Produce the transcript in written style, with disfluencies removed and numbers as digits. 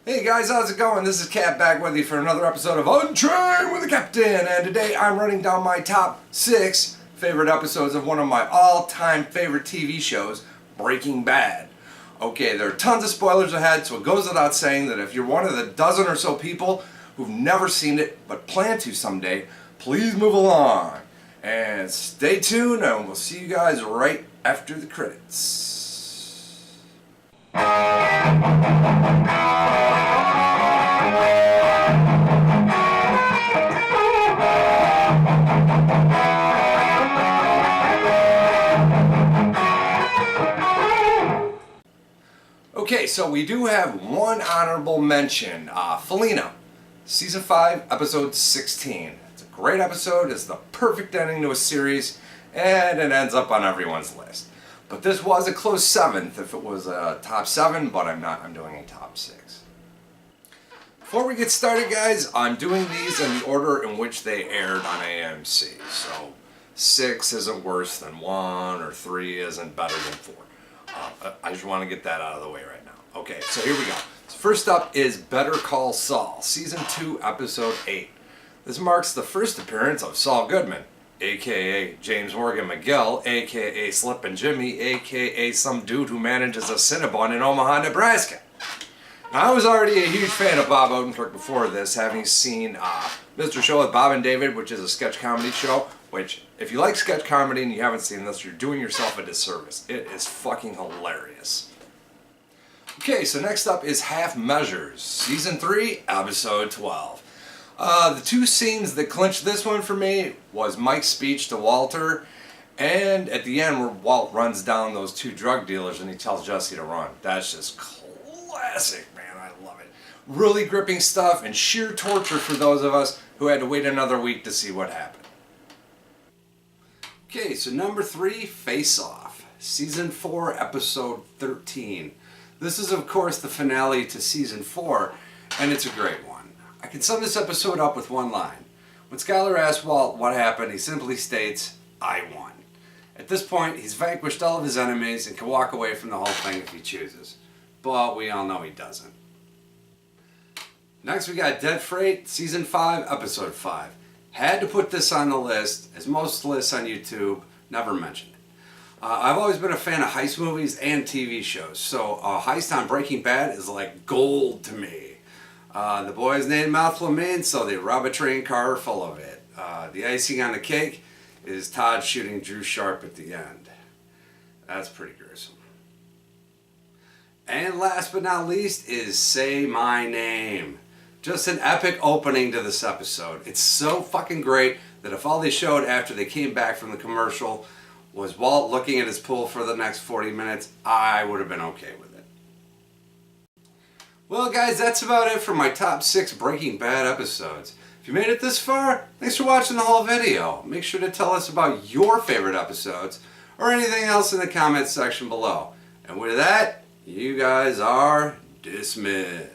Hey guys, how's it going? This is Cat back with you for another episode of Unchained with the Captain, and today I'm running down my top 6 favorite episodes of one of my all-time favorite TV shows, Breaking Bad. Okay, there are tons of spoilers ahead, so it goes without saying that if you're one of the dozen or so people who've never seen it but plan to someday, please move along. And stay tuned, and we'll see you guys right after the credits. Okay, so we do have one honorable mention, Felina, Season 5, Episode 16. It's a great episode, it's the perfect ending to a series, and it ends up on everyone's list. But this was a close 7th if it was a top 7, but I'm doing a top 6. Before we get started, guys, I'm doing these in the order in which they aired on AMC. So 6 isn't worse than 1, or 3 isn't better than 4. I just want to get that out of the way right now. Okay, so here we go. First up is Better Call Saul, Season 2, Episode 8. This marks the first appearance of Saul Goodman, a.k.a. James Morgan McGill, a.k.a. Slippin' Jimmy, a.k.a. some dude who manages a Cinnabon in Omaha, Nebraska. Now, I was already a huge fan of Bob Odenkirk before this, having seen Mr. Show with Bob and David, which is a sketch comedy show, which, if you like sketch comedy and you haven't seen this, you're doing yourself a disservice. It is fucking hilarious. Okay, so next up is Halfmeasures, Season 3, Episode 12. The two scenes that clinched this one for me was Mike's speech to Walter, and at the end where Walt runs down those 2 drug dealers and he tells Jesse to run. That's just classic, man. I love it. Really gripping stuff and sheer torture for those of us who had to wait another week to see what happened. Okay, so number 3, Face Off, Season 4, Episode 13. This is, of course, the finale to Season 4, and it's a great one. I can sum this episode up with one line. When Skyler asks Walt what happened, he simply states, "I won." At this point, he's vanquished all of his enemies and can walk away from the whole thing if he chooses. But we all know he doesn't. Next, we got Dead Freight, Season 5, Episode 5. Had to put this on the list, as most lists on YouTube never mention it. I've always been a fan of heist movies and TV shows, so a heist on Breaking Bad is like gold to me. The boys need mouthful of meat, so they rob a train car full of it. The icing on the cake is Todd shooting Drew Sharp at the end. That's pretty gruesome. And last but not least is Say My Name. Just an epic opening to this episode. It's so fucking great that if all they showed after they came back from the commercial was Walt looking at his pool for the next 40 minutes, I would have been okay with it. Well, guys, that's about it for my top 6 Breaking Bad episodes. If you made it this far, thanks for watching the whole video. Make sure to tell us about your favorite episodes or anything else in the comments section below. And with that, you guys are dismissed.